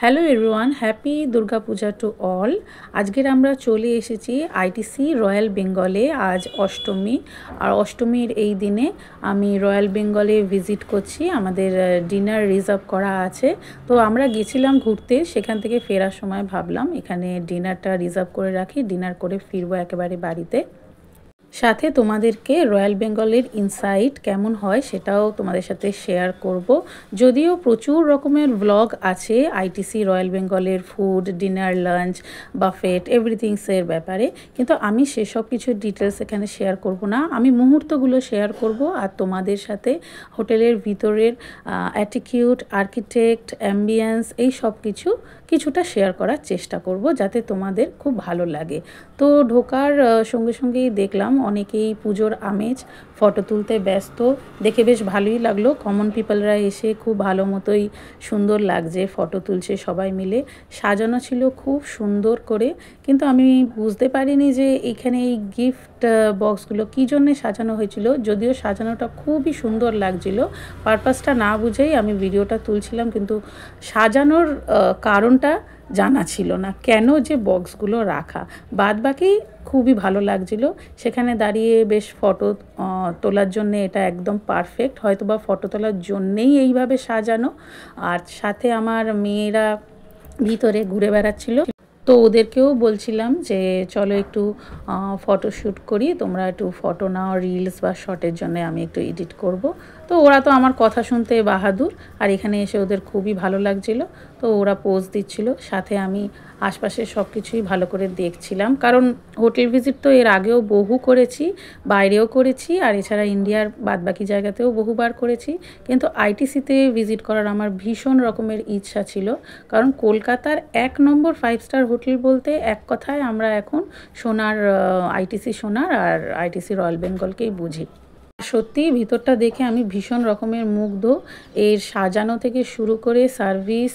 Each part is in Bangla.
Hello everyone, happy Durga Puja to all. আজকের আমরা চলে এসেছি আইটিসি রয়্যাল বেঙ্গলে। আজ অষ্টমী, আর অষ্টমীর এই দিনে আমি রয়্যাল বেঙ্গলে ভিজিট করছি। আমাদের ডিনার রিজার্ভ করা আছে, তো আমরা গেছিলাম ঘুরতে। সেখান থেকে ফেরার সময় ভাবলাম এখানে ডিনারটা রিজার্ভ করে রাখি, ডিনার করে ফিরবো একেবারে বাড়িতে। সাথে তোমাদেরকে রয়্যাল বেঙ্গলের ইনসাইট কেমন হয় সেটাও তোমাদের সাথে শেয়ার করব। যদিও প্রচুর রকমের ব্লগ আছে আইটিসি রয়্যাল বেঙ্গলের ফুড, ডিনার, লাঞ্চ, বাফেট, এভরিথিংসের ব্যাপারে, কিন্তু আমি সেসব কিছু ডিটেলস এখানে শেয়ার করব না। আমি মুহূর্তগুলো শেয়ার করব আর তোমাদের সাথে হোটেলের ভিতরের অ্যাটিটিউড, আর্কিটেক্ট, অ্যাম্বিয়েন্স এই সব কিছুটা শেয়ার করার চেষ্টা করব, যাতে তোমাদের খুব ভালো লাগে। তো ঢোকার সঙ্গে সঙ্গেই দেখলাম অনেকেই পুজোর আমেজ, ফটো তুলতে ব্যস্ত। দেখে বেশ ভালোই লাগলো। কমন পিপলরা এসে খুব ভালো মতোই সুন্দর লাগছে, ফটো তুলছে সবাই মিলে। সাজানো ছিল খুব সুন্দর করে, কিন্তু আমি বুঝতে পারিনি যে এখানে এই গিফট বক্সগুলো কী জন্যে সাজানো হয়েছিল। যদিও সাজানোটা খুবই সুন্দর লাগছিল, পারপাসটা না বুঝেই আমি ভিডিওটা তুলছিলাম, কিন্তু সাজানোর কারণটা জানা ছিল না কেন যে বক্সগুলো রাখা। বাদ বাকি খুবই ভালো লাগছিল। সেখানে দাঁড়িয়ে বেশ ফটো তোলার জন্যে এটা একদম পারফেক্ট, হয়তো বা ফটো তোলার জন্যেই এইভাবে সাজানো। আর সাথে আমার মেয়েরা ভিতরে ঘুরে বেড়াচ্ছিল, তো ওদেরকেও বলছিলাম যে চলো একটু ফটোশ্যুট করি, তোমরা একটু ফটো নাও, রিলস বা শর্টের জন্য আমি একটু এডিট করব। তো ওরা তো আমার কথা শুনতে বাহাদুর, আর এখানে এসে ওদের খুবই ভালো লাগছিল, তো ওরা পোজ দিচ্ছিল। সাথে আমি আশপাশের সব কিছুই ভালো করে দেখছিলাম, কারণ হোটেল ভিজিট তো এর আগেও বহু করেছি, বাইরেও করেছি, আর এছাড়া ইন্ডিয়ার বাদবাকি জায়গাতেও বহুবার করেছি। কিন্তু আইটিসিতে ভিজিট করার আমার ভীষণ রকমের ইচ্ছা ছিল, কারণ কলকাতার 1 নম্বর 5 স্টার হোটেল বলতে এক কথায় আমরা এখন সোনার, আইটিসি সোনার আর আইটিসি রয়্যাল বেঙ্গলকেই বুঝি। সত্যি ভিতরটা দেখে আমি ভীষণ রকমের মুগ্ধ। এর সাজানো থেকে শুরু করে সার্ভিস,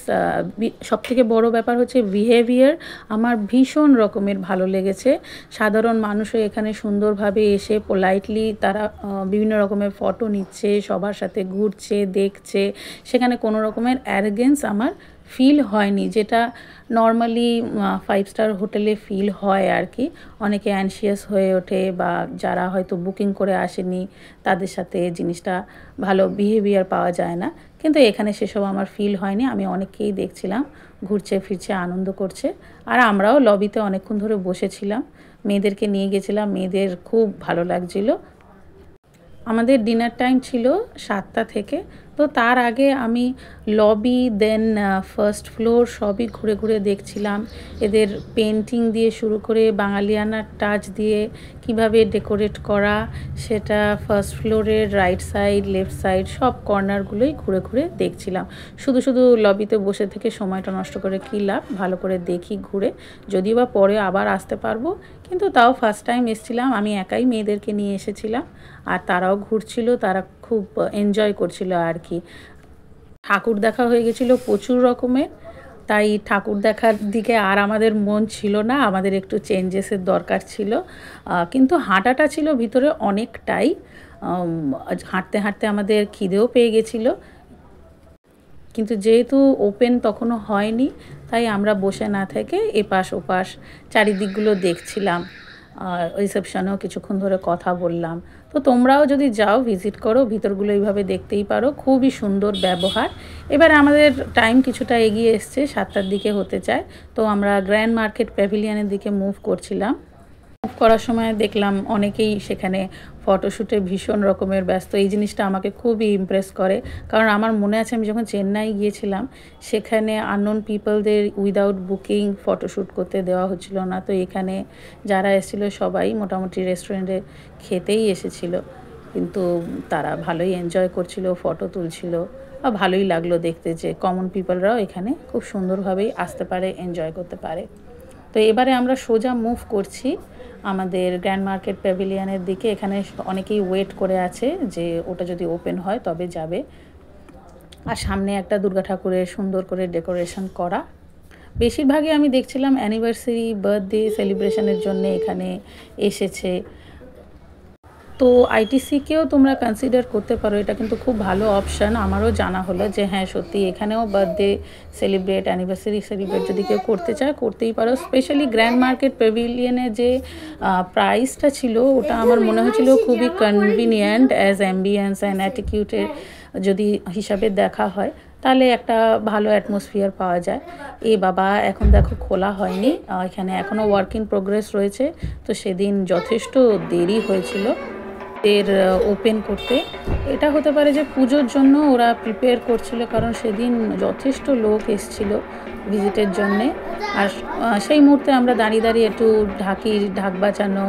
সবথেকে বড় ব্যাপার হচ্ছে বিহেভিয়ার, আমার ভীষণ রকমের ভালো লেগেছে। সাধারণ মানুষও এখানে সুন্দরভাবে এসে পোলাইটলি তারা বিভিন্ন রকমের ফটো নিচ্ছে, সবার সাথে ঘুরছে, দেখছে। সেখানে কোনো রকমের অ্যারোগেন্স আমার ফিল হয়নি, যেটা নর্মালি 5 স্টার হোটেলে ফিল হয় আর কি। অনেকে অ্যানশিয়াস হয়ে ওঠে, বা যারা হয়তো বুকিং করে আসেনি তাদের সাথে জিনিসটা ভালো বিহেভিয়ার পাওয়া যায় না, কিন্তু এখানে সেসব আমার ফিল হয়নি। আমি অনেককেই দেখছিলাম ঘুরছে ফিরছে, আনন্দ করছে, আর আমরাও লবিতে অনেকক্ষণ ধরে বসেছিলাম। মেয়েদেরকে নিয়ে গেছিলাম, মেয়েদের খুব ভালো লাগছিল। আমাদের ডিনার টাইম ছিল 7টা থেকে, তো তার আগে আমি লবি, দেন ফার্স্ট ফ্লোর সবই ঘুরে ঘুরে দেখছিলাম। এদের পেন্টিং দিয়ে শুরু করে বাঙালিয়ানার টাচ দিয়ে কিভাবে ডেকোরেট করা, সেটা ফার্স্ট ফ্লোরের রাইট সাইড, লেফট সাইড সব কর্নারগুলোই ঘুরে ঘুরে দেখছিলাম। শুধু শুধু লবিতে বসে থেকে সময়টা নষ্ট করে কী লাভ, ভালো করে দেখি ঘুরে, যদিও বা পরে আবার আসতে পারবো। কিন্তু তাও ফার্স্ট টাইম এসেছিলাম, আমি একাই মেয়েদেরকে নিয়ে এসেছিলাম, আর তারাও ঘুরছিল, তারা খুব এনজয় করছিল আর কি। ঠাকুর দেখা হয়ে গেছিলো প্রচুর রকমের, তাই ঠাকুর দেখার দিকে আর আমাদের মন ছিল না, আমাদের একটু চেঞ্জেসের দরকার ছিল। কিন্তু হাঁটাটা ছিল ভিতরে অনেকটাই, হাঁটতে হাঁটতে আমাদের খিদেও পেয়ে গেছিলো, কিন্তু যেহেতু ওপেন তখনও হয়নি, তাই আমরা বসে না থেকে এপাশ ওপাশ চারিদিকগুলো দেখছিলাম। রিসেপশনেও কিছুক্ষণ ধরে কথা বললাম। তো তোমরাও যদি যাও, ভিজিট করো, ভিতরগুলো এইভাবে দেখতেই পারো, খুবই সুন্দর ব্যবহার। এবার আমাদের টাইম কিছুটা এগিয়ে এসছে, 7টার দিকে হতে চায়, তো আমরা গ্র্যান্ড মার্কেট প্যাভিলিয়নের দিকে মুভ করছিলাম। মুভ করার সময় দেখলাম অনেকেই সেখানে ফটোশ্যুটে ভীষণ রকমের ব্যস্ত। এই জিনিসটা আমাকে খুবই ইমপ্রেস করে, কারণ আমার মনে আছে আমি যখন চেন্নাই গিয়েছিলাম, সেখানে আননোন পিপলদের উইদাউট বুকিং ফটোশ্যুট করতে দেওয়া হচ্ছিল না। তো এখানে যারা এসেছিলো সবাই মোটামুটি রেস্টুরেন্টে খেতেই এসেছিলো, কিন্তু তারা ভালোই এনজয় করছিল, ফটো তুলছিল, আর ভালোই লাগলো দেখতে যে কমন পিপলরাও এখানে খুব সুন্দরভাবেই আসতে পারে, এনজয় করতে পারে। তো এবারে আমরা সোজা মুভ করছি আমাদের গ্র্যান্ড মার্কেট প্যাভিলিয়নের দিকে। এখানে অনেকেই ওয়েট করে আছে যে ওটা যদি ওপেন হয় তবে যাবে। আর সামনে একটা দুর্গা ঠাকুরের সুন্দর করে ডেকোরেশন করা। বেশিরভাগই আমি দেখছিলাম অ্যানিভার্সারি, বার্থডে সেলিব্রেশনের জন্য এখানে এসেছে। তো আইটিসিকেও তোমরা কনসিডার করতে পারো, এটা কিন্তু খুব ভালো অপশান। আমারও জানা হলো যে হ্যাঁ সত্যি এখানেও বার্থডে সেলিব্রেট, অ্যানিভার্সারি সেলিব্রেট যদি কেউ করতে চায় করতেই পারো। স্পেশালি গ্র্যান্ড মার্কেট প্যাভিলিয়নে যে প্রাইসটা ছিল ওটা আমার মনে হয়েছিল খুবই কনভিনিয়েন্ট অ্যাজ অ্যাম্বিয়েন্স অ্যান্ড অ্যাটিটিউডের যদি হিসাবে দেখা হয়, তাহলে একটা ভালো অ্যাটমসফিয়ার পাওয়া যায়। এ বাবা, এখন দেখো খোলা হয়নি, এখানে এখনও ওয়ার্ক ইন প্রোগ্রেস রয়েছে। তো সেদিন যথেষ্ট দেরি হয়েছিল এর ওপেন করতে। এটা হতে পারে যে পুজোর জন্য ওরা প্রিপেয়ার করছিল, কারণ সেদিন যথেষ্ট লোক এসছিল ভিজিটের জন্যে। আর সেই মুহূর্তে আমরা দাঁড়িয়ে দাঁড়িয়ে একটু ঢাক বাজানো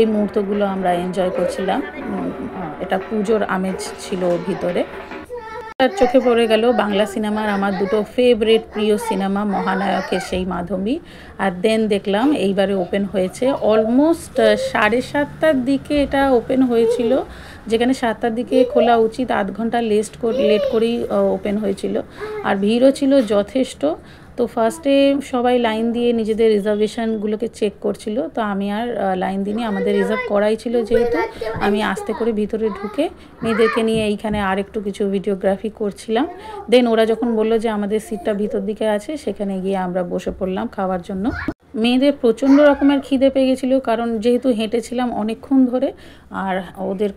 এই মুহূর্তগুলো আমরা এনজয় করছিলাম। এটা পুজোর আমেজ ছিল ভিতরে। তার চোখে পড়ে গেল বাংলা সিনেমার আমার দুটো ফেভারিট প্রিয় সিনেমা, মহানায়কের সেই মাধবী। আর দেন দেখলাম এইবারে ওপেন হয়েছে অলমোস্ট 7:30টার দিকে এটা ওপেন হয়েছিল, যেখানে 7টার দিকে খোলা উচিত, আধ ঘন্টা লেট করেই ওপেন হয়েছিল। আর ভিড়ও ছিল যথেষ্ট। তো ফার্স্টে সবাই লাইন দিয়ে নিজেদের রিজার্ভেশনগুলোকে চেক করছিল। তো আমি আর লাইন দিইনি, আমাদের রিজার্ভ করাই ছিল যেহেতু। আমি আস্তে করে ভিতরে ঢুকে মেয়েদেরকে নিয়ে এইখানে আর একটু কিছু ভিডিওগ্রাফি করছিলাম। দেন ওরা যখন বললো যে আমাদের সিটটা ভিতর দিকে আছে, সেখানে গিয়ে আমরা বসে পড়লাম খাওয়ার জন্য। মেয়েদের প্রচণ্ড রকমের খিদে পেয়ে গেছিলো, কারণ যেহেতু হেঁটেছিলাম অনেকক্ষণ ধরে, আর ওদের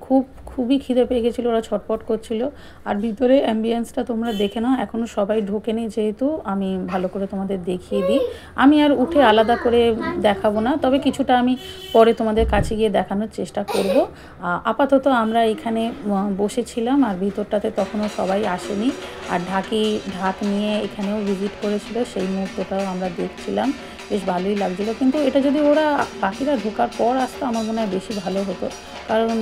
খুবই খিদে পেয়ে গেছিলো, ওরা ছটপট করছিল। আর ভিতরে অ্যাম্বিয়েন্সটা তোমরা দেখে নাও, এখনও সবাই ঢোকেনি যেহেতু, আমি ভালো করে তোমাদের দেখিয়ে দিই। আমি আর উঠে আলাদা করে দেখাবো না, তবে কিছুটা আমি পরে তোমাদের কাছে গিয়ে দেখানোর চেষ্টা করব। আপাতত আমরা এখানে বসেছিলাম, আর ভিতরটাতে তখনও সবাই আসেনি। আর ঢাক নিয়ে এখানেও ভিজিট করেছিল, সেই মুহূর্তটাও আমরা দেখছিলাম, বেশ ভালোই লাগছিলো। কিন্তু এটা যদি ওরা পাখিরা ঢোকার পর আসতো আমার মনে হয় বেশি ভালো হতো, কারণ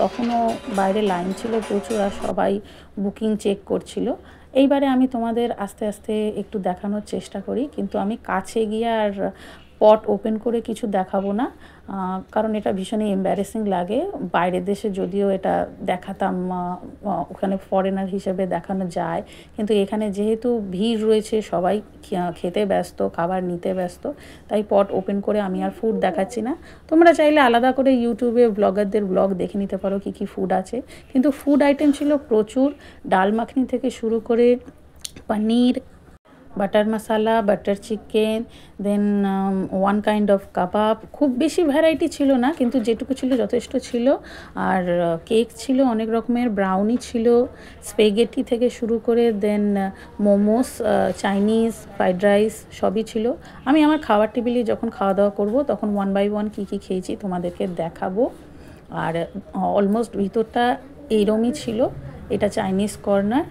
তখনও বাইরে লাইন ছিল প্রচুর আর সবাই বুকিং চেক করছিল। এইবারে আমি তোমাদের আস্তে আস্তে একটু দেখানোর চেষ্টা করি, কিন্তু আমি কাছে গিয়ে আর পট ওপেন করে কিছু দেখাবো না, কারণ এটা ভীষণই এম্বারেসিং লাগে। বাইরের দেশে যদিও এটা দেখাতাম, ওখানে ফরেনার হিসেবে দেখানো যায়, কিন্তু এখানে যেহেতু ভিড় রয়েছে, সবাই খেতে ব্যস্ত, খাবার নিতে ব্যস্ত, তাই পট ওপেন করে আমি আর ফুড দেখাচ্ছি না। তোমরা চাইলে আলাদা করে ইউটিউবে ব্লগারদের ব্লগ দেখে নিতে পারো কী কী ফুড আছে। কিন্তু ফুড আইটেম ছিল প্রচুর, ডাল মাখনি থেকে শুরু করে paneer, butter masala, butter chicken, then one kind of kebab. খুব বেশি ভ্যারাইটি ছিল না, কিন্তু যেটুকু ছিল যথেষ্ট ছিল। আর কেক ছিল অনেক রকমের, ব্রাউনি ছিল, স্পেগেটি থেকে শুরু করে, দেন মোমোস, চাইনিজ, ফ্রাইড রাইস সবই ছিল। আমি আমার খাবার টেবিলে যখন খাওয়া দাওয়া করব তখন 1 by 1 কী কী খেয়েছি তোমাদেরকে দেখাবো। আর অলমোস্ট ভিতরটা এইরমই ছিল। এটা চাইনিজ কর্নার।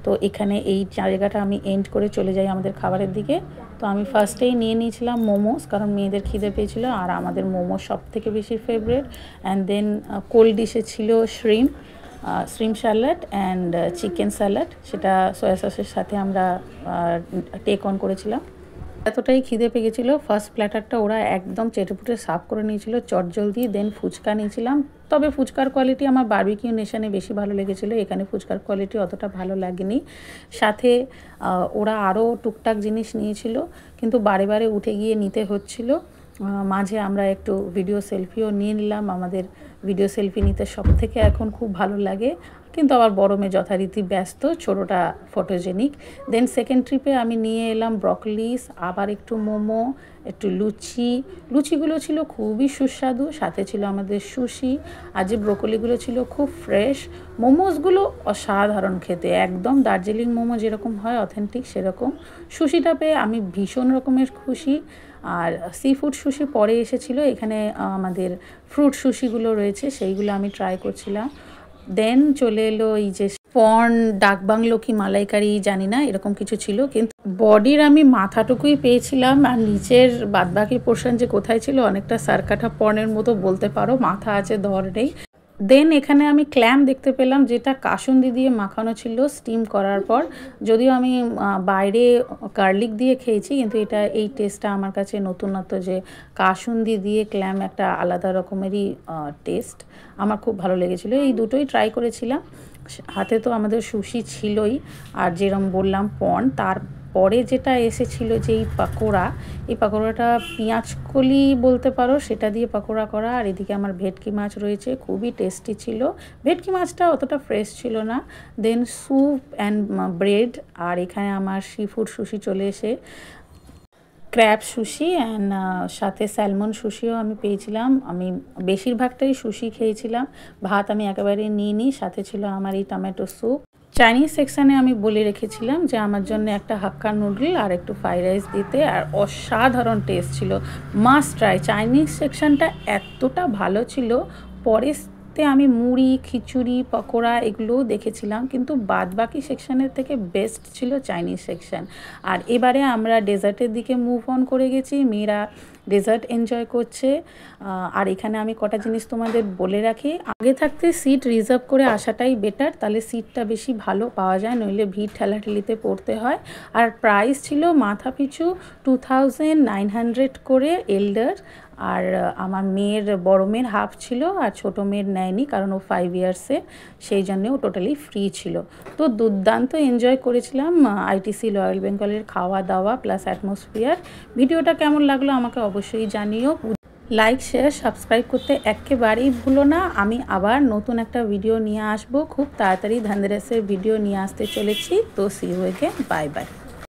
তো এখানে এই জায়গাটা আমি এন্ড করে চলে যাই আমাদের খাবারের দিকে। তো আমি ফার্স্টেই নিয়ে নিয়েছিলাম মোমোস, কারণ মেয়েদের খিদে পেয়েছিলো, আর আমাদের মোমোস সব থেকে বেশি ফেভারিট। অ্যান্ড দেন কোল্ড ডিশে ছিল shrimp salad and chicken salad, সেটা সয়া সসের সাথে আমরা টেক অন করেছিলাম। এতটাই খিদে পেয়ে গেছিলো, ফার্স্ট প্ল্যাটারটা ওরা একদম চেটেপুটে সার্ভ করে নিয়েছিল চটজলদি। দেন ফুচকা নিয়েছিলাম, তবে ফুচকার কোয়ালিটি আমার বারবিকিউ নেশনে বেশি ভালো লেগেছিলো, এখানে ফুচকার কোয়ালিটি অতটা ভালো লাগেনি। সাথে ওরা আরও টুকটাক জিনিস নিয়েছিল, কিন্তু বারে বারে উঠে গিয়ে নিতে হচ্ছিল। মাঝে আমরা একটু ভিডিও সেলফিও নিয়ে নিলাম। আমাদের ভিডিও সেলফি নিতে সব থেকে এখন খুব ভালো লাগে, কিন্তু আবার বড় মেয়ে যথারীতি ব্যস্ত, ছোটোটা ফটোজেনিক। দেন সেকেন্ড ট্রিপে আমি নিয়ে এলাম ব্রকলিস, আবার একটু মোমো, একটু লুচিগুলো ছিল খুবই সুস্বাদু, সাথে ছিল আমাদের সুশি। আর যে ব্রকলিগুলো ছিল খুব ফ্রেশ। মোমোসগুলো অসাধারণ খেতে, একদম দার্জিলিং মোমো যেরকম হয় অথেন্টিক সেরকম। সুশিটা পেয়ে আমি ভীষণ রকমের খুশি। আর সি ফুড সুশি পরে এসেছিলো, এখানে আমাদের ফ্রুট সুশিগুলো রয়েছে, সেইগুলো আমি ট্রাই করছিলাম। দেন চলে এলো এই যে পর্ন, ডাকবাংলো কি মালাইকারি জানি না, এরকম কিছু ছিল, কিন্তু বডির আমি মাথাটুকুই পেয়েছিলাম, আর নিচের বাদবাকি পোর্শন যে কোথায় ছিল অনেকটা সারকাটা পর্নের মতো বলতে পারো, মাথা আছে ধর নেই। দেন এখানে আমি ক্ল্যাম দেখতে পেলাম, যেটা কাসুন্দি দিয়ে মাখানো ছিল স্টিম করার পর। যদিও আমি বাইরে গার্লিক দিয়ে খেয়েছি, কিন্তু এই টেস্টটা আমার কাছে নতুনত্ব, যে কাসুন্দি দিয়ে ক্ল্যাম একটা আলাদা রকমেরই টেস্ট, আমার খুব ভালো লেগেছিলো। এই দুটোই ট্রাই করেছিলাম। হাতে তো আমাদের সুশি ছিলই, আর যেরকম বললাম পর্ন, তার পরে যেটা এসেছিল যেই পাকোড়া, এই পাকোড়াটা পেঁয়াজ কলি বলতে পারো, সেটা দিয়ে পাকোড়া করা। আর এদিকে আমার ভেটকি মাছ রয়েছে, খুবই টেস্টি ছিল। ভেটকি মাছটা অতটা ফ্রেশ ছিল না। দেন স্যুপ অ্যান্ড ব্রেড। আর এখানে আমার সি ফুড সুশি চলে এসে ক্র্যাব সুশি অ্যান্ড সাথে স্যালমন সুশিও আমি পেয়েছিলাম। আমি বেশিরভাগটাই সুশি খেয়েছিলাম, ভাত আমি একেবারে নিইনি। সাথে ছিল আমার এই টমেটো স্যুপ। চাইনিজ সেকশানে আমি বলে রেখেছিলাম যে আমার জন্য একটা হাক্কা নুডল আর একটু ফ্রাইড রাইস দিতে, আর অসাধারণ টেস্ট ছিল, মাস্ট ট্রাই। চাইনিজ সেকশানটা এতটা ভালো ছিল। পরে আমি মুড়ি, খিচুড়ি, পকোড়া এগুলোও দেখেছিলাম, কিন্তু বাদবাকি সেকশানের থেকে বেস্ট ছিল চাইনিজ সেকশান। আর এবারে আমরা ডেজার্টের দিকে মুভ অন করে গেছি, মেয়েরা ডেজার্ট এনজয় করছে। আর এখানে আমি কটা জিনিস তোমাদের বলে রাখি, আগে থাকতে সিট রিজার্ভ করে আসাটাই বেটার, তাহলে সিটটা বেশি ভালো পাওয়া যায়, নইলে ভিড় ঠেলাঠেলিতে পড়তে হয়। আর প্রাইস ছিল মাথা পিছু 2900 করে এল্ডার। আর আমার মেয়ের, বড় মেয়ের হাফ ছিল, আর ছোটো মেয়ের নেয়নি কারণ ও 5 ইয়ার্সে, সেই জন্যে ও টোটালি ফ্রি ছিল। তো দুর্দান্ত এনজয় করেছিলাম আইটিসি রয়্যাল বেঙ্গলের খাওয়া দাওয়া প্লাস অ্যাটমসফিয়ার। ভিডিওটা কেমন লাগলো আমাকে অবশ্যই জানিও। লাইক, শেয়ার, সাবস্ক্রাইব করতে একেবারেই ভুলো না। আমি আবার নতুন একটা ভিডিও নিয়ে আসবো খুব তাড়াতাড়ি, ধানতেরাসের ভিডিও নিয়ে আসতে চলেছি। তো see you again, bye by.